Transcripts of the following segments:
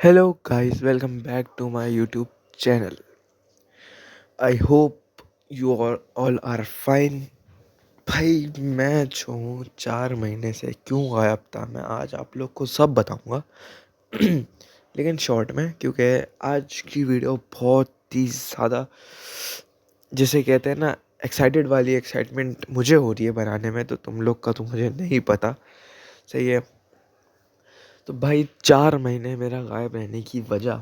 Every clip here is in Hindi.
Hello guys, welcome back to my YouTube channel. I hope you all are fine. भाई मैं जो हूँ 4 महीने से क्यों गायब था मैं आज आप लोग को सब बताऊंगा लेकिन शॉर्ट में क्योंकि आज की वीडियो बहुत ही ज़्यादा जिसे कहते हैं ना एक्साइटेड वाली एक्साइटमेंट मुझे हो रही है बनाने में तो तुम लोग का तो मुझे नहीं पता। सही है। तो भाई 4 महीने मेरा गायब रहने की वजह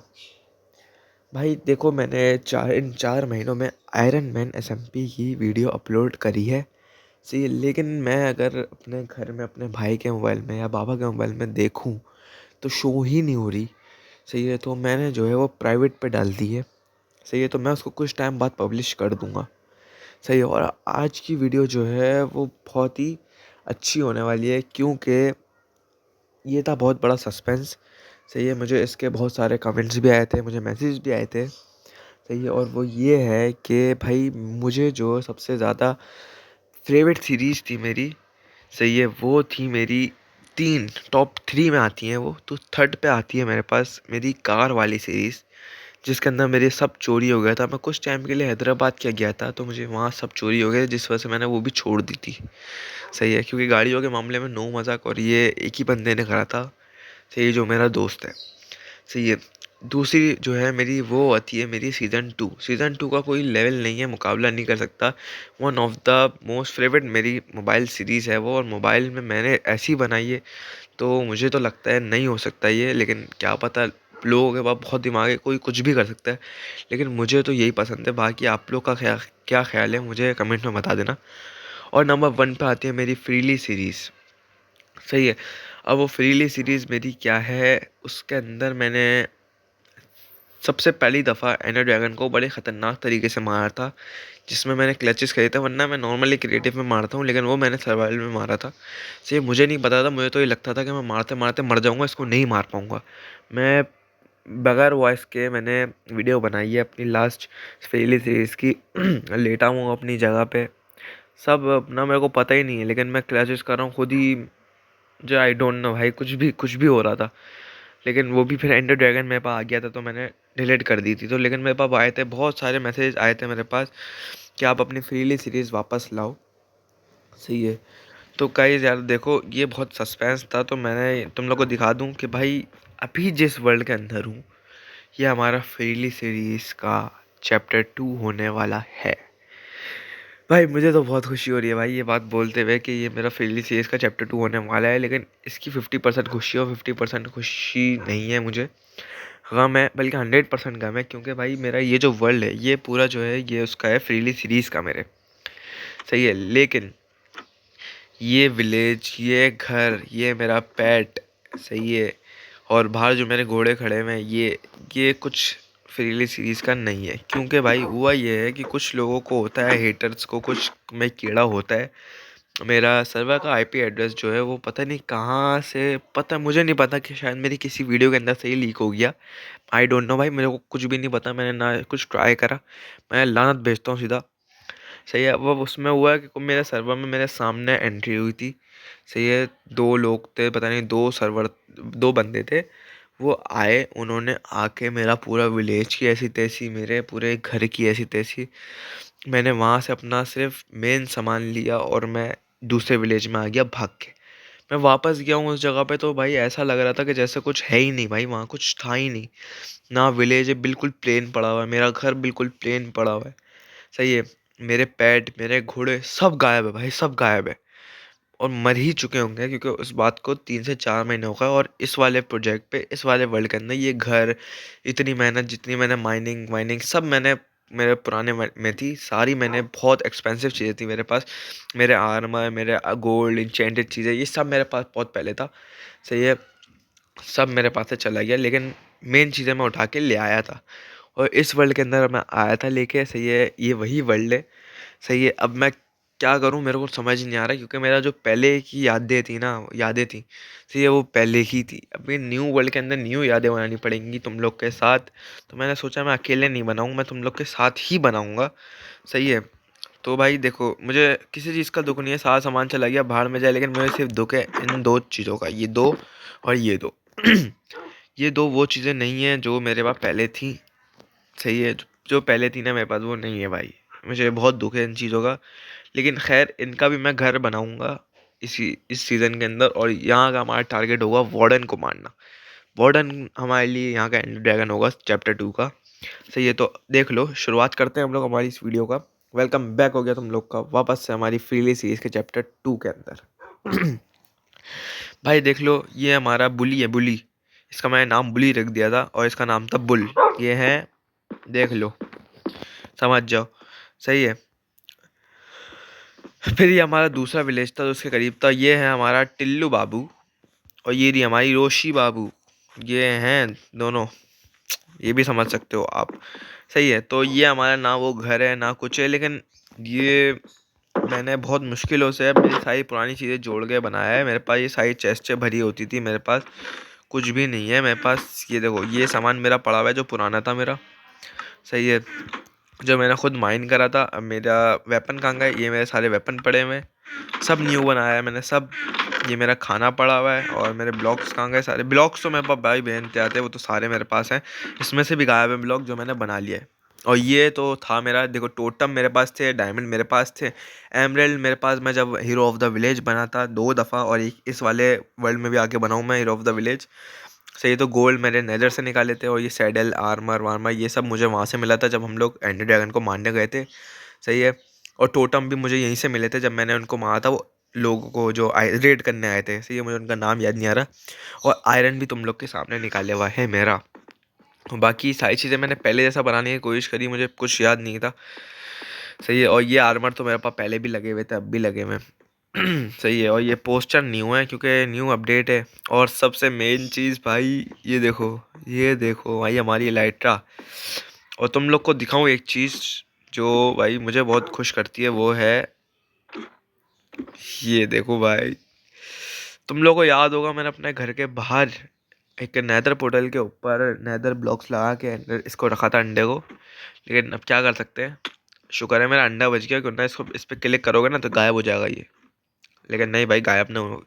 भाई देखो मैंने इन 4 महीनों में आयरन मैन एसएमपी की वीडियो अपलोड करी है। सही है, लेकिन मैं अगर अपने घर में अपने भाई के मोबाइल में या पापा के मोबाइल में देखूं तो शो ही नहीं हो रही। सही है, तो मैंने जो है वो प्राइवेट पे डाल दी है। सही है, तो मैं उसको कुछ टाइम बाद पब्लिश कर दूंगा। सही है, और आज की वीडियो जो है वो बहुत ही अच्छी होने वाली है क्योंकि ये था बहुत बड़ा सस्पेंस। सही है, मुझे इसके बहुत सारे कमेंट्स भी आए थे, मुझे मैसेज भी आए थे। सही है, और वो ये है कि भाई मुझे जो सबसे ज़्यादा फेवरेट सीरीज़ थी मेरी, सही है, वो थी मेरी तीन टॉप 3 में आती हैं वो, तो थर्ड पे आती है मेरे पास मेरी कार वाली सीरीज़, जिसके अंदर मेरे सब चोरी हो गया था। मैं कुछ टाइम के लिए हैदराबाद क्या गया था तो मुझे वहाँ सब चोरी हो गए, जिस वजह से मैंने वो भी छोड़ दी थी। सही है, क्योंकि गाड़ियों के मामले में नो मज़ाक और ये एक ही बंदे ने करा था। सही, जो मेरा दोस्त है। सही है। दूसरी जो है मेरी वो आती है मेरी सीज़न 2 का कोई लेवल नहीं है, मुकाबला नहीं कर सकता। One of the most favourite मेरी मोबाइल सीरीज़ है वो, और मोबाइल में मैंने ऐसी बनाई है तो मुझे तो लगता है नहीं हो सकता ये, लेकिन क्या पता, लोगों के पास बहुत दिमाग है, कोई कुछ भी कर सकता है। लेकिन मुझे तो यही पसंद है। बाकी आप लोग का क्या ख्याल है मुझे कमेंट में बता देना। और नंबर 1 पे आती है मेरी फ्रीली सीरीज़। सही है। अब वो फ्रीली सीरीज़ मेरी क्या है, उसके अंदर मैंने सबसे पहली दफ़ा एंडर ड्रैगन को बड़े ख़तरनाक तरीके से मारा था, जिसमें मैंने क्लचेस करे थे। वरना मैं नॉर्मली क्रिएटिव में मारता हूँ, लेकिन वो मैंने सर्वाइवल में मारा था। सही, मुझे नहीं पता था, मुझे तो ये लगता था कि मैं मारते मारते मर जाऊँगा, इसको नहीं मार पाऊँगा। मैं बगैर वॉइस के मैंने वीडियो बनाई है अपनी लास्ट फ्रीली सीरीज़ की लेटा हूँ अपनी जगह पे, सब अपना मेरे को पता ही नहीं है, लेकिन मैं क्लचेस कर रहा हूँ खुद ही। जो आई डोंट नो भाई, कुछ भी हो रहा था। लेकिन वो भी फिर एंडर ड्रैगन मेरे पास आ गया था तो मैंने डिलीट कर दी थी। तो लेकिन मेरे पास आए थे बहुत सारे मैसेज आए थे मेरे पास कि आप अपनी फ्रीली सीरीज़ वापस लाओ। सही है। तो गाइस यार देखो, ये बहुत सस्पेंस था, तो मैंने तुम लोग को दिखा दूं कि भाई अभी जिस वर्ल्ड के अंदर हूँ, ये हमारा फ्रीली सीरीज़ का चैप्टर 2 होने वाला है। भाई मुझे तो बहुत खुशी हो रही है भाई ये बात बोलते हुए कि ये मेरा फ्रीली सीरीज़ का चैप्टर 2 होने वाला है, लेकिन इसकी 50% खुशी और 50% खुशी नहीं है मुझे। गम है, बल्कि 100% गम है, क्योंकि भाई मेरा ये जो वर्ल्ड है ये पूरा जो है ये उसका है, फ्रीली सीरीज़ का मेरे। सही है, लेकिन ये विलेज, ये घर, ये मेरा पेट, सही है, और बाहर जो मेरे घोड़े खड़े हुए हैं, ये कुछ फ्रीली सीरीज़ का नहीं है। क्योंकि भाई हुआ ये है कि कुछ लोगों को होता है, हेटर्स को कुछ में कीड़ा होता है। मेरा सर्वर का आईपी एड्रेस जो है वो पता नहीं कहाँ से, पता मुझे नहीं पता, कि शायद मेरी किसी वीडियो के अंदर से ही लीक हो गया। आई डोंट नो भाई, मेरे को कुछ भी नहीं पता, मैंने ना कुछ ट्राई करा। मैं लानत भेजता हूँ सीधा। सही है, अब उसमें हुआ है कि मेरे सर्वर में मेरे सामने एंट्री हुई थी। सही है, दो लोग थे, पता नहीं दो बंदे थे। वो आए, उन्होंने आके मेरा पूरा विलेज की ऐसी तैसी, मेरे पूरे घर की ऐसी तैसी, मैंने वहाँ से अपना सिर्फ मेन सामान लिया और मैं दूसरे विलेज में आ गया भाग के। मैं वापस गया हूँ उस जगह पे तो भाई ऐसा लग रहा था कि जैसे कुछ है ही नहीं भाई, वहाँ कुछ था ही नहीं। ना विलेज है, बिल्कुल प्लेन पड़ा हुआ है, मेरा घर बिल्कुल प्लेन पड़ा हुआ है। सही है। मेरे पेट, मेरे घोड़े सब गायब है भाई, सब गायब है। और मर ही चुके होंगे, क्योंकि उस बात को 3 से 4 महीने हो गए। और इस वाले प्रोजेक्ट पे, इस वाले वर्ल्ड के अंदर ये घर, इतनी मेहनत, जितनी मैंने माइनिंग वाइनिंग सब मैंने मेरे पुराने में थी सारी, मैंने बहुत एक्सपेंसिव चीज़ें थी मेरे पास, मेरे आर्मर, मेरे गोल्ड इंचेंटेड चीज़ें, ये सब मेरे पास बहुत पहले था। सही है, सब मेरे पास से चला गया, लेकिन मेन चीज़ें मैं उठा के ले आया था। और इस वर्ल्ड के अंदर मैं आया था लेके। सही है, ये वही वर्ल्ड है। सही है, अब मैं क्या करूं, मेरे को समझ नहीं आ रहा, क्योंकि मेरा जो पहले की यादें थी, सही है, वो पहले ही थी। अभी न्यू वर्ल्ड के अंदर न्यू यादें बनानी पड़ेंगी तुम लोग के साथ। तो मैंने सोचा मैं अकेले नहीं बनाऊं, मैं तुम लोग के साथ ही बनाऊंगा। सही है। तो भाई देखो, मुझे किसी चीज़ का दुख नहीं है, सारा सामान चला गया बाहर में जाए, लेकिन मुझे सिर्फ दुख है इन दो चीज़ों का, ये दो और ये दो ये दो वो चीज़ें नहीं हैं जो मेरे पास पहले थी। सही है, जो पहले थी ना मेरे पास वो नहीं है भाई। मुझे बहुत दुख है इन चीज़ों का, लेकिन खैर इनका भी मैं घर बनाऊंगा इस सीज़न के अंदर। और यहाँ का हमारा टारगेट होगा वार्डन को मारना। वार्डन हमारे लिए यहाँ का एंड ड्रैगन होगा चैप्टर 2 का। सही है, तो देख लो, शुरुआत करते हैं हम लोग हमारी इस वीडियो का। वेलकम बैक हो गया तुम लोग का वापस से हमारी फ्रीली सीरीज के चैप्टर 2 के अंदर। भाई देख लो, ये हमारा बुली है, बुली। इसका मैंने नाम बुली रख दिया था और इसका नाम था बुल। ये है, देख लो, समझ जाओ। सही है। फिर ये हमारा दूसरा विलेज था जो उसके करीब था। ये है हमारा टिल्लू बाबू और ये रही हमारी रोशी बाबू। ये हैं दोनों, ये भी समझ सकते हो आप। सही है, तो ये हमारा ना वो घर है ना कुछ है, लेकिन ये मैंने बहुत मुश्किलों से अपनी सारी पुरानी चीज़ें जोड़ के बनाया है। मेरे पास ये सारी चेस्टें भरी होती थी, मेरे पास कुछ भी नहीं है मेरे पास। ये देखो, ये सामान मेरा पड़ा हुआ है जो पुराना था मेरा। सही है, जो मैंने खुद माइन करा था। अब मेरा वेपन कहाँ गए? ये मेरे सारे वेपन पड़े हुए हैं, सब न्यू बनाया है मैंने सब। ये मेरा खाना पड़ा हुआ है और मेरे ब्लॉक्स कहाँ गए? सारे ब्लॉक्स तो मेरे पास भाई बहन ते आते हैं, वो तो सारे मेरे पास हैं। इसमें से भी गायब है ब्लॉक जो मैंने बना लिया है। और ये तो था मेरा, देखो, टोटम मेरे पास थे, डायमंड मेरे पास थे, एमराल्ड मेरे पास। मैं जब हीरो ऑफ द विलेज बना था 2 दफ़ा, और एक इस वाले वर्ल्ड में भी आके बनाऊँ मैं हीरो ऑफ द विलेज। सही है, तो गोल्ड मेरे नेदर से निकाले थे। और ये सैडल, आर्मर वार्मर, ये सब मुझे वहाँ से मिला था जब हम लोग एंडर ड्रैगन को मारने गए थे। सही है, और टोटम भी मुझे यहीं से मिले थे जब मैंने उनको मारा था, वो लोगों को जो रेड करने आए थे। सही है, मुझे उनका नाम याद नहीं आ रहा। और आयरन भी तुम लोग के सामने निकाले हुआ है मेरा। बाकी सारी चीज़ें मैंने पहले जैसा बनाने की कोशिश करी, मुझे कुछ याद नहीं था। सही है, और ये आर्मर तो मेरे पास पहले भी लगे हुए थे, अब भी लगे हुए हैं। सही है, और ये पोस्टर न्यू है क्योंकि न्यू अपडेट है। और सबसे मेन चीज़ भाई, ये देखो, ये देखो भाई हमारी लाइट्रा। और तुम लोग को दिखाऊं एक चीज़ जो भाई मुझे बहुत खुश करती है, वो है ये देखो भाई। तुम लोग को याद होगा मैंने अपने घर के बाहर एक नेदर पोर्टल के ऊपर नेदर ब्लॉक्स लगा के अंदर इसको रखा था, अंडे को। लेकिन अब क्या कर सकते हैं, शुक्र है मेरा अंडा बच गया, क्योंकि इसको इस पर क्लिक करोगे ना तो गायब हो जाएगा ये। लेकिन नहीं भाई, गायब नहीं हो।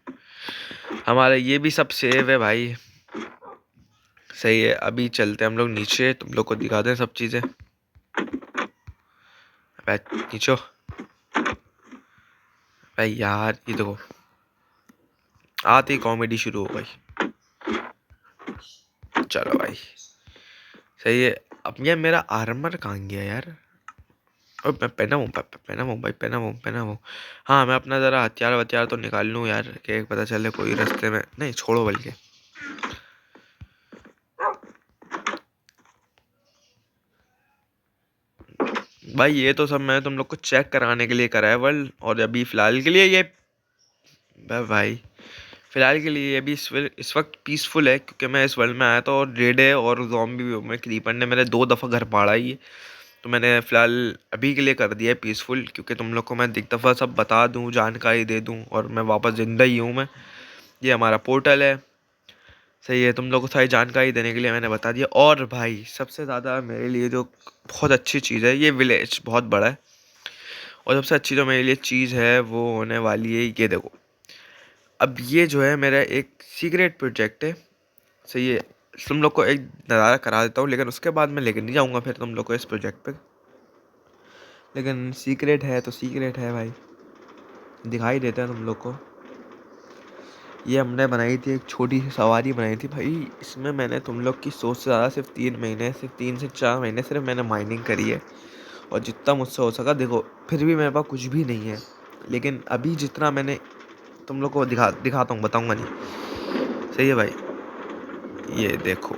हमारा ये भी सब सेव है भाई। सही है, अभी चलते हैं हम लोग नीचे, तुम लोग को दिखाते हैं सब चीज़ें। नीचो भाई यार, ये देखो, आते ही कॉमेडी शुरू हो गई। चलो भाई, सही है। अब ये मेरा आर्मर कहाँ गया यार? अब मैं पहना हूँ, पहना हूँ भाई, पहना हूँ, पहना हूँ। हाँ, मैं अपना ज़रा हथियार वथियार तो निकाल लूँ यार, कि पता चले कोई रास्ते में नहीं छोड़ो बल्कि। भाई ये तो सब मैं तुम लोग को चेक कराने के लिए करा है वर्ल्ड, और अभी फ़िलहाल के लिए ये भाई फ़िलहाल के लिए ये भी इस वक्त पीसफुल है, क्योंकि मैं इस वर्ल्ड में आया था और रेड है और ज़ॉम्बी भी में क्रीपर ने मेरे 2 दफ़ा घर पाड़ा ही है। तो मैंने फ़िलहाल अभी के लिए कर दिया है पीसफुल, क्योंकि तुम लोग को मैं एक दफ़ा सब बता दूँ, जानकारी दे दूँ, और मैं वापस ज़िंदा ही हूँ मैं। ये हमारा पोर्टल है। सही है, तुम लोग को सारी जानकारी देने के लिए मैंने बता दिया। और भाई सबसे ज़्यादा मेरे लिए जो बहुत अच्छी चीज़ है, ये विलेज बहुत बड़ा है। और सबसे अच्छी जो मेरे लिए चीज़ है वो होने वाली है, ये देखो। अब ये जो है मेरा एक सीक्रेट प्रोजेक्ट है। सही है, तुम लोग को एक नज़ारा करा देता हूँ, लेकिन उसके बाद मैं लेके नहीं जाऊँगा फिर तुम लोग को इस प्रोजेक्ट पे। लेकिन सीक्रेट है तो सीक्रेट है भाई, दिखाई देता है तुम लोग को। ये हमने बनाई थी, एक छोटी सी सवारी बनाई थी भाई। इसमें मैंने तुम लोग की सोच से ज़्यादा सिर्फ 3 महीने, सिर्फ 3 से 4 महीने सिर्फ मैंने माइनिंग करी है। और जितना मुझसे हो सका, देखो फिर भी मेरे पास कुछ भी नहीं है, लेकिन अभी जितना मैंने तुम लोग को दिखाता हूँ, बताऊँगा नहीं। सही है भाई, ये देखो,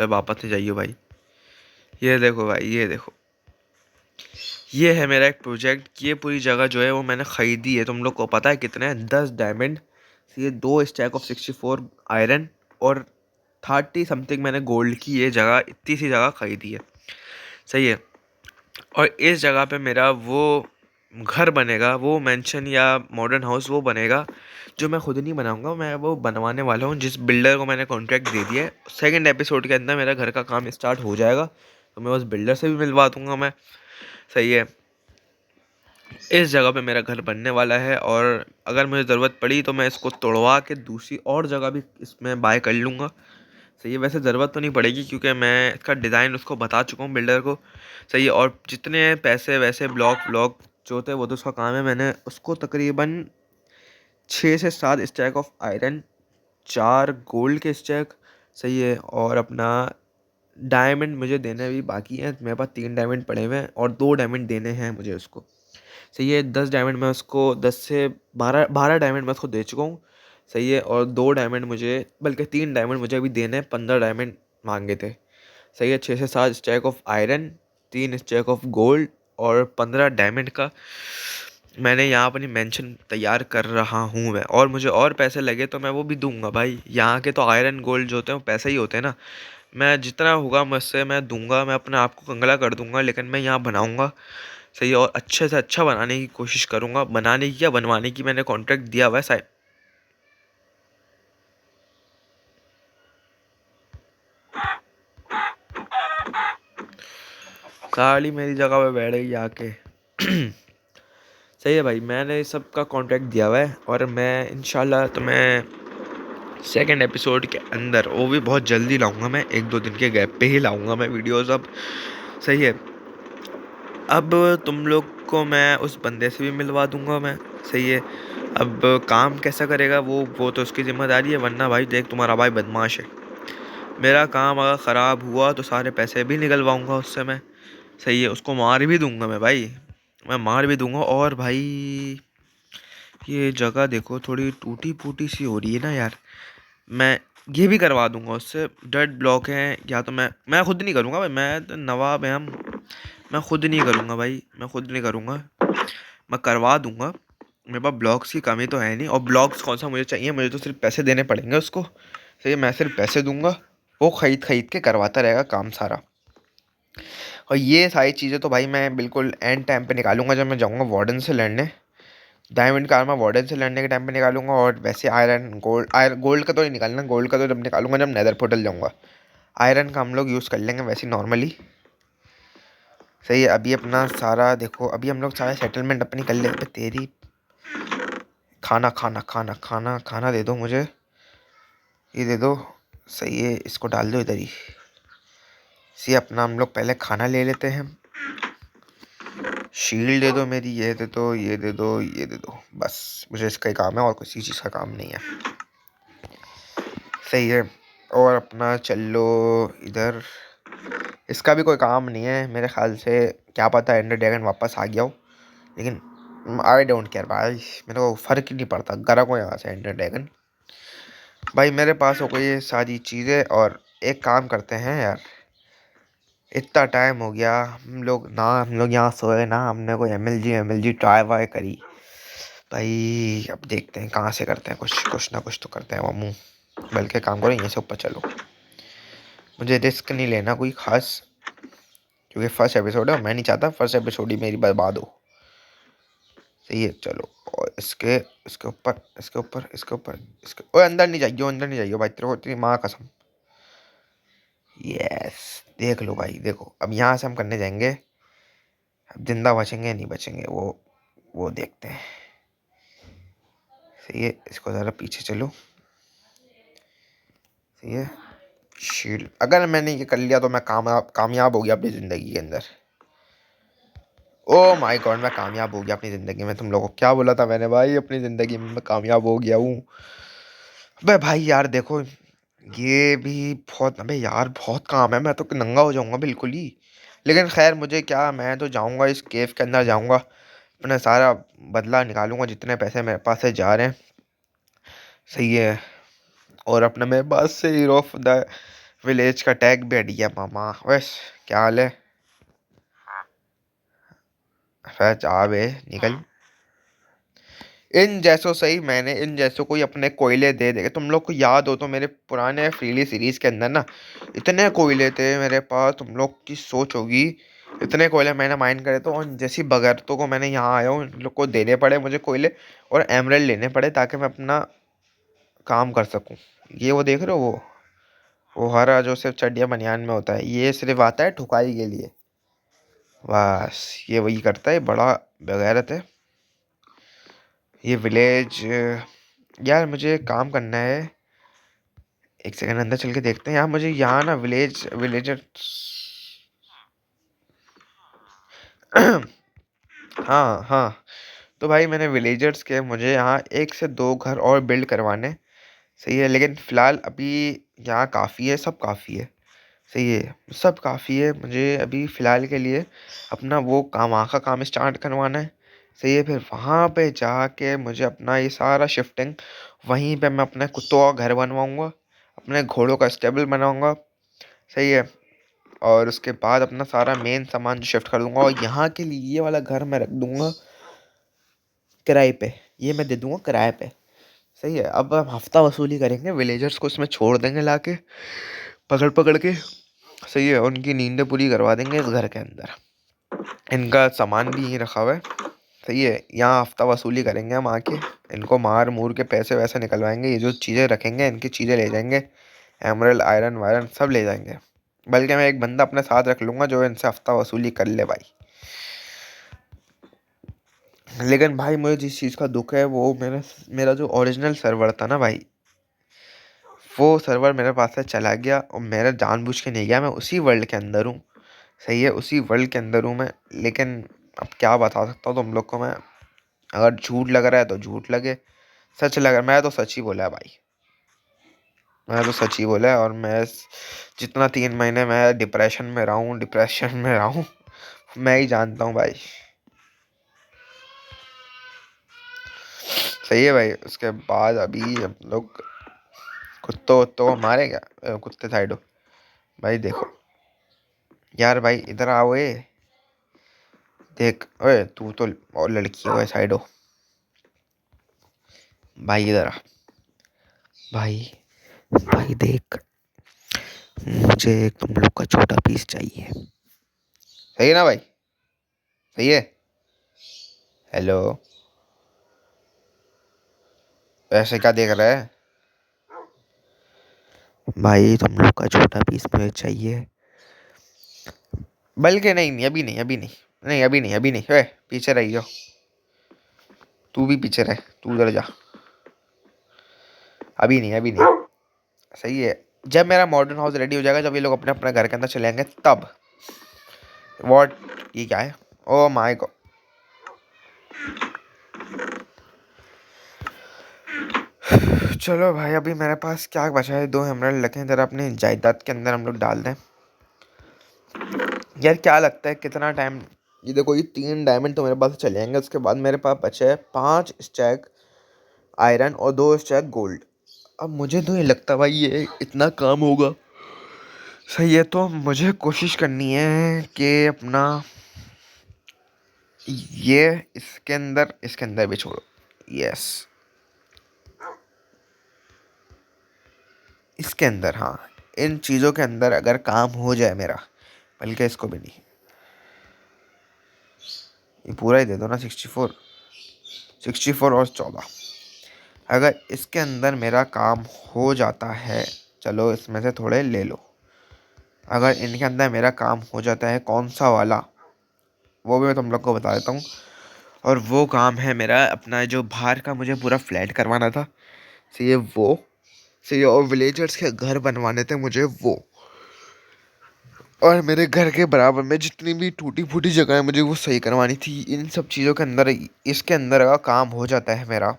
वापस नहीं जाइए भाई। ये देखो भाई, ये देखो, ये है मेरा एक प्रोजेक्ट। ये पूरी जगह जो है वो मैंने ख़रीदी है। तुम लोग को पता है कितने हैं? 10 डायमंड, ये 2 स्टैक ऑफ 64 आयरन, और 30 समथिंग मैंने गोल्ड की ये जगह, इतनी सी जगह ख़रीदी है। सही है, और इस जगह पे मेरा वो घर बनेगा, वो मेंशन या मॉडर्न हाउस वो बनेगा जो मैं खुद नहीं बनाऊंगा, मैं वो बनवाने वाला हूँ, जिस बिल्डर को मैंने कॉन्ट्रैक्ट दे दिया है। सेकंड एपिसोड के अंदर मेरा घर का काम स्टार्ट हो जाएगा, तो मैं उस बिल्डर से भी मिलवा दूंगा मैं। सही है, इस जगह पे मेरा घर बनने वाला है, और अगर मुझे ज़रूरत पड़ी तो मैं इसको तोड़वा के दूसरी और जगह भी इसमें बाय कर लूँगा। सही है, वैसे ज़रूरत तो नहीं पड़ेगी क्योंकि मैं इसका डिज़ाइन उसको बता चुका हूँ बिल्डर को। सही है, और जितने पैसे वैसे ब्लॉक व्लॉक जो होते हैं वो तो उसका काम है। मैंने उसको तकरीबन 6 से 7 स्टैक ऑफ आयरन, 4 गोल्ड के स्टैक, सही है, और अपना डायमंड मुझे देने भी बाकी हैं। मेरे पास 3 डायमंड पड़े हुए हैं और 2 डायमंड देने हैं मुझे उसको। सही है, 10 डायमंड मैं उसको 10 से 12 डायमंड मैं उसको दे चुका हूँ। सही है, और 2 डायमंड मुझे, बल्कि 3 डायमंड मुझे अभी देने हैं। 15 डायमंड मांगे थे। सही है, 6 से 7 stack of iron, 3 stack of gold और 15 डायमंड का मैंने यहाँ अपनी मेंशन तैयार कर रहा हूँ मैं। और मुझे और पैसे लगे तो मैं वो भी दूंगा भाई। यहाँ के तो आयरन गोल्ड जो होते हैं वो पैसे ही होते हैं ना। मैं जितना होगा मुझसे मैं दूंगा, मैं अपने आप को कंगला कर दूंगा, लेकिन मैं यहाँ बनाऊंगा। सही है, और अच्छे से अच्छा बनाने की कोशिश करूंगा। बनाने की या बनवाने की मैंने कॉन्ट्रैक्ट दिया हुआ है शायद। साली मेरी जगह पे बैठ गई आके। सही है भाई, मैंने इस सब का कॉन्ट्रैक्ट दिया हुआ है, और मैं इंशाल्लाह तो मैं सेकंड एपिसोड के अंदर, वो भी बहुत जल्दी लाऊंगा। मैं 1-2 दिन के गैप पे ही लाऊंगा मैं वीडियोस अब। सही है, अब तुम लोग को मैं उस बंदे से भी मिलवा दूंगा मैं। सही है, अब काम कैसा करेगा वो तो उसकी जिम्मेदारी है, वरना भाई देख तुम्हारा भाई बदमाश है। मेरा काम अगर ख़राब हुआ तो सारे पैसे भी निकलवाऊंगा उससे मैं। सही है, उसको मार भी दूंगा मैं भाई, मैं मार भी दूंगा। और भाई ये जगह देखो थोड़ी टूटी फूटी सी हो रही है ना यार। मैं ये भी करवा दूंगा उससे। डेड ब्लॉक हैं, या तो मैं खुद नहीं करूँगा भाई, मैं तो नवाब है हम। मैं खुद नहीं करूँगा भाई, मैं खुद नहीं करूँगा, मैं करवा दूंगा। मेरे पास ब्लॉक्स की कमी तो है नहीं, और ब्लॉक्स कौन सा मुझे चाहिए, मुझे तो सिर्फ पैसे देने पड़ेंगे उसको। सही है, मैं सिर्फ पैसे दूंगा, वो खरीद खरीद के करवाता रहेगा काम सारा। और ये सारी चीज़ें तो भाई मैं बिल्कुल एंड टाइम पे निकालूंगा, जब मैं जाऊंगा वार्डन से लड़ने। डायमंड का मैं वार्डन से लड़ने के टाइम पे निकालूंगा। और वैसे आयरन गोल्ड का तो नहीं निकालना, गोल्ड का तो जब निकालूंगा जब नेदर पोर्टल जाऊंगा। आयरन का हम लोग यूज़ कर लेंगे वैसे नॉर्मली। सही है, अभी अपना सारा देखो, अभी हम लोग सारा सेटलमेंट अपनी कर लेते। तेरी खाना खाना खाना खाना खाना दे दो मुझे, ये दे दो। सही है, इसको डाल दो इधर ही। सी अपना हम लोग पहले खाना ले लेते हैं। शील्ड दे दो मेरी, ये दे दो, ये दे दो, ये दे दो, बस मुझे इसका ही काम है और किसी चीज़ का काम नहीं है। सही है, और अपना चल लो इधर। इसका भी कोई काम नहीं है मेरे ख्याल से। क्या पता एंडर ड्रैगन वापस आ गया हो, लेकिन आई डोंट केयर भाई, मेरे को फ़र्क ही नहीं पड़ता। गरा को यहाँ से एंडर ड्रैगन। भाई मेरे पास हो गई ये सारी चीज़ें, और एक काम करते हैं यार। इतना टाइम हो गया, हम लोग यहाँ सोए ना, हमने कोई एम एल जी ट्राई वाई करी। भाई अब देखते हैं कहाँ से करते हैं, कुछ कुछ ना कुछ तो करते हैं मामू। बल्कि काम करो यहीं से ऊपर चलो, मुझे रिस्क नहीं लेना कोई ख़ास, क्योंकि फर्स्ट एपिसोड है, मैं नहीं चाहता फर्स्ट एपिसोड ही मेरी बर्बाद हो। सही है, चलो। और इसके ऊपर इसके ऊपर इसके ऊपर इसके, ओए अंदर नहीं जाइयो, अंदर नहीं जाइयो भाई, तेरे को तेरी माँ कसम। यस, देख लो भाई, देखो अब यहाँ से हम करने जाएंगे। अब जिंदा बचेंगे नहीं बचेंगे वो देखते हैं। सही है, इसको ज़रा पीछे चलो। सही है, शील्ड अगर मैंने ये कर लिया तो मैं कामयाब हो गया अपनी ज़िंदगी के अंदर। ओ माय गॉड, मैं कामयाब हो गया अपनी ज़िंदगी में। तुम लोगों को क्या बोला था मैंने भाई, अपनी ज़िंदगी में मैं कामयाब हो गया हूँ। अबे भाई यार देखो, ये भी बहुत, अबे यार बहुत काम है, मैं तो नंगा हो जाऊंगा बिल्कुल ही। लेकिन खैर मुझे क्या, मैं तो जाऊंगा इस केव के अंदर जाऊंगा, अपना सारा बदला निकालूंगा जितने पैसे मेरे पास से जा रहे हैं। सही है, और अपना मेरे पास से हीरो ऑफ द विलेज का टैग भी हट गया मामा। वैस क्या हाल है? खैर जा बे निकल। इन जैसों से ही मैंने इन जैसों को ही अपने कोयले दे देगा। तुम लोग को याद हो तो मेरे पुराने फ्रीली सीरीज के अंदर ना इतने कोयले थे मेरे पास, तुम लोग की सोच होगी। इतने कोयले मैंने माइन करे, तो उन जैसी बगैरतों को मैंने यहाँ आया हूँ, इन लोग को देने पड़े मुझे कोयले, और एमरल्ड लेने पड़े ताकि मैं अपना काम कर सकूँ। ये वो देख रहे हो, वो हरा जो सिर्फ चड्डिया बनियान में होता है, ये सिर्फ आता है ठुकाई के लिए। बस ये वही करता है, बड़ा बगैरत है ये विलेज। यार मुझे काम करना है, एक सेकंड अंदर चल के देखते हैं। यार मुझे यहाँ ना विलेजर हाँ हाँ। तो भाई मैंने विलेजर्स के मुझे यहाँ 1 से 2 घर और बिल्ड करवाने। सही है, लेकिन फ़िलहाल अभी यहाँ काफ़ी है, सब काफ़ी है। सही है, सब काफ़ी है। मुझे अभी फ़िलहाल के लिए अपना वो काम, वहाँ का काम स्टार्ट करवाना है। सही है, फिर वहाँ पे जाके मुझे अपना ये सारा शिफ्टिंग, वहीं पे मैं अपने कुत्तों का घर बनवाऊँगा, अपने घोड़ों का स्टेबल बनाऊँगा। सही है, और उसके बाद अपना सारा मेन सामान जो शिफ्ट कर दूंगा, और यहाँ के लिए ये वाला घर मैं रख दूंगा किराए पे। ये मैं दे दूंगा किराए पे। सही है, अब हम हफ्ता वसूली करेंगे, विलेजर्स को इसमें छोड़ देंगे लाके पकड़ पकड़ के। सही है, उनकी नींदें पूरी करवा देंगे इस घर के अंदर। इनका सामान भी यहीं रखा हुआ है। सही है, यहाँ हफ्ता वसूली करेंगे हम आके, इनको मार मूर के पैसे वैसे निकलवाएंगे। ये जो चीज़ें रखेंगे इनकी चीज़ें ले जाएंगे, एमरल्ड आयरन वायरन सब ले जाएंगे। बल्कि मैं एक बंदा अपने साथ रख लूंगा जो इनसे हफ्ता वसूली कर ले भाई। लेकिन भाई मुझे जिस चीज़ का दुख है वो मेरा मेरा जो ओरिजिनल सर्वर था ना भाई, वो सर्वर मेरे पास से चला गया, और मेरा जानबूझ के नहीं गया। मैं उसी वर्ल्ड के अंदर हूँ। सही है, उसी वर्ल्ड के अंदर हूँ मैं। लेकिन अब क्या बता सकता हूँ तुम लोग को मैं। अगर झूठ लग रहा है तो झूठ लगे, सच लग रहा है, मैं तो सच ही बोला है भाई। मैं तो सच ही बोला है। और मैं जितना 3 महीने मैं डिप्रेशन में रहा हूँ, मैं ही जानता हूँ भाई। सही है भाई, उसके बाद अभी हम लोग कुत्तों वुत्तों को मारे क्या? कुत्ते साइड हो भाई, देखो यार भाई, इधर आओ। देख, ओए तू तो और लड़की हो, साइड हो भाई, इधर आ भाई। भाई देख, मुझे तुम लोग का छोटा पीस चाहिए। सही है ना भाई? सही है। हेलो, ऐसे क्या देख रहा है भाई? तुम लोग का छोटा पीस मुझे चाहिए। बल्कि नहीं नहीं, अभी नहीं, अभी नहीं, नहीं अभी नहीं, अभी नहीं। ओए पीछे रहियो, तू भी पीछे रह, तू उधर जा। अभी नहीं, अभी नहीं। सही है, जब मेरा मॉडर्न हाउस रेडी हो जाएगा, जब ये लोग अपने अपने घर के अंदर चले जाएंगे तब। वॉट? ये क्या है? Oh my God. चलो भाई, अभी मेरे पास क्या बचा है? 2 एमराल्ड रखे हैं, जरा अपनी जायदाद के अंदर हम लोग डाल दें। यार क्या लगता है कितना टाइम? ये देखो, ये 3 डायमंड तो मेरे पास चले जाएंगे। उसके बाद मेरे पास बचे है 5 स्टैक आयरन और 2 स्टैक गोल्ड। अब मुझे तो नहीं लगता भाई ये इतना काम होगा। सही है, तो मुझे कोशिश करनी है कि अपना ये इसके अंदर भी छोड़ो। यस, इसके अंदर, हाँ, इन चीज़ों के अंदर अगर काम हो जाए मेरा। बल्कि इसको भी नहीं, ये पूरा ही दे दो ना। 64 और 14, अगर इसके अंदर मेरा काम हो जाता है, चलो इसमें से थोड़े ले लो। अगर इनके अंदर मेरा काम हो जाता है, कौन सा वाला, वो भी मैं तुम लोग को बता देता हूँ। और वो काम है मेरा अपना जो बाहर का मुझे पूरा फ्लैट करवाना था। सही है, वो सही है, और विलेजर्स के घर बनवाने थे मुझे वो। और मेरे घर के बराबर में जितनी भी टूटी फूटी जगह है, मुझे वो सही करवानी थी। इन सब चीज़ों के अंदर, इसके अंदर अगर काम हो जाता है मेरा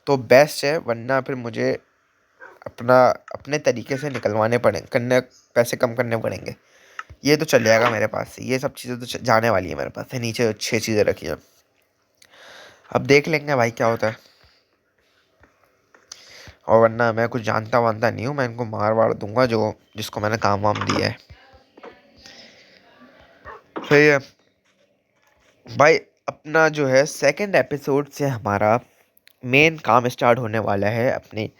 तो बेस्ट है, वरना फिर मुझे अपना अपने तरीके से निकलवाने पड़े करने, पैसे कम करने पड़ेंगे। ये तो चल जाएगा मेरे पास से, ये सब चीज़ें तो जाने वाली है मेरे पास से। नीचे 6 चीज़ें रखी हैं, अब देख लेंगे भाई क्या होता है। और वरना मैं कुछ जानता वानता नहीं हूँ, मैं इनको मार वार दूंगा जो जिसको मैंने काम वाम दिया है। सही है भाई, अपना जो है सेकंड एपिसोड से हमारा मेन काम स्टार्ट होने वाला है। अपनी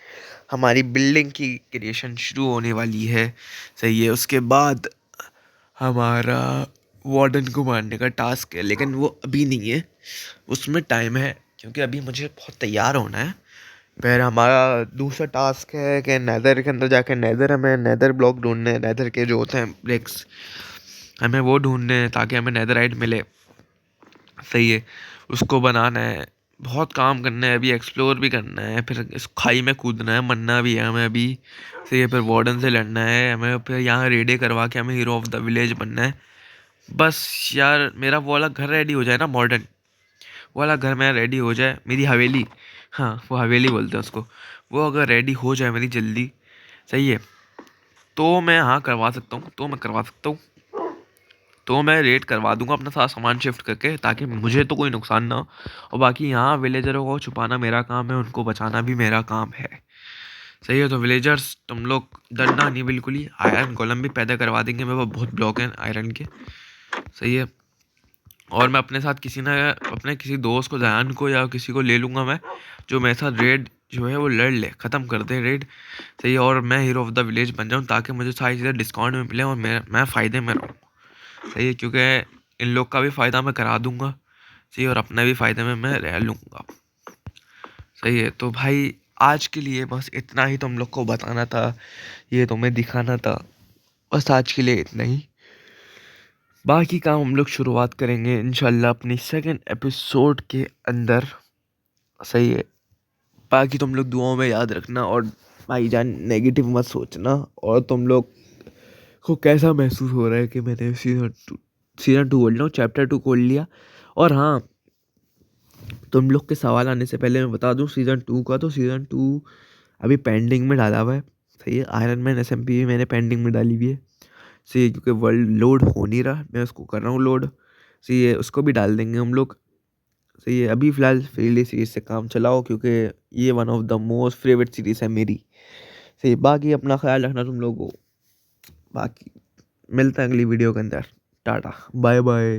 हमारी बिल्डिंग की क्रिएशन शुरू होने वाली है। सही है, उसके बाद हमारा वार्डन को मारने का टास्क है, लेकिन वो अभी नहीं है, उसमें टाइम है। क्योंकि अभी मुझे बहुत तैयार होना है। फिर हमारा दूसरा टास्क है कि नेदर के अंदर जाके हमें नेदर ब्लॉक ढूंढने, नेदर के जो होते हैं ब्रेक्स, हमें वो ढूंढने हैं ताकि हमें नेदराइट मिले। सही है, उसको बनाना है, बहुत काम करना है, अभी एक्सप्लोर भी करना है, फिर इस खाई में कूदना है, मरना भी है हमें अभी। सही है, फिर वार्डन से लड़ना है हमें, फिर यहाँ रेडे करवा के हमें हीरो ऑफ द विलेज बनना है। बस यार मेरा वो वाला घर रेडी हो जाए ना, मॉडर्न वाला घर मेरा रेडी हो जाए, मेरी हवेली, हाँ वो हवेली बोलते हैं उसको, वो अगर रेडी हो जाए मेरी जल्दी, सही है, तो मैं हाँ करवा सकता हूँ, तो मैं करवा सकता हूँ, तो मैं रेड करवा दूंगा अपना सारा सामान शिफ्ट करके, ताकि मुझे तो कोई नुकसान ना हो। और बाकी यहाँ विलेजरों को छुपाना मेरा काम है, उनको बचाना भी मेरा काम है। सही है, तो विलेजर्स तुम लोग डरना नहीं बिल्कुल ही, आयरन गोलम भी पैदा करवा देंगे, मेरे पास बहुत ब्लॉक हैं आयरन के। सही है, और मैं अपने साथ किसी ना अपने किसी दोस्त को, दयान को या किसी को ले लूँगा मैं, जो मेरे साथ रेड जो है वो लड़ ले, ख़त्म कर दे रेड। सही है, और मैं हीरो ऑफ द विलेज बन जाऊँ, ताकि मुझे सारी चीज़ें डिस्काउंट में मिले और मैं फ़ायदे में रहूँ। सही है, क्योंकि इन लोग का भी फ़ायदा मैं करा दूंगा। सही है, और अपने भी फ़ायदे में मैं रह लूँगा। सही है, तो भाई आज के लिए बस इतना ही तुम लोग को बताना था, ये तुम्हें दिखाना था, बस आज के लिए इतना ही। बाकी काम हम लोग शुरुआत करेंगे इंशाल्लाह अपनी सेकंड एपिसोड के अंदर। सही है, बाकी तुम लोग दुआओं में याद रखना, और भाईजान नेगेटिव मत सोचना। और तुम लोग को कैसा महसूस हो रहा है कि मैंने सीज़न 2 बोल रहा हूँ, चैप्टर 2 खोल लिया। और हाँ, तुम लोग के सवाल आने से पहले मैं बता दूं, सीज़न 2 का, तो सीज़न 2 अभी पेंडिंग में डाला हुआ है। सही है, आयरन मैन SMP भी मैंने पेंडिंग में डाली हुई है। सही है, क्योंकि वर्ल्ड लोड हो नहीं रहा, मैं उसको कर रहा हूँ लोड। सही है, उसको भी डाल देंगे हम लोग। सही है, अभी फ़िलहाल फील्ड सीरीज से काम चलाओ, क्योंकि ये one of the most favourite series है मेरी। सही है, बाकी अपना ख्याल रखना तुम लोगों को। बाकी मिलते हैं अगली वीडियो के अंदर। Tata, bye bye.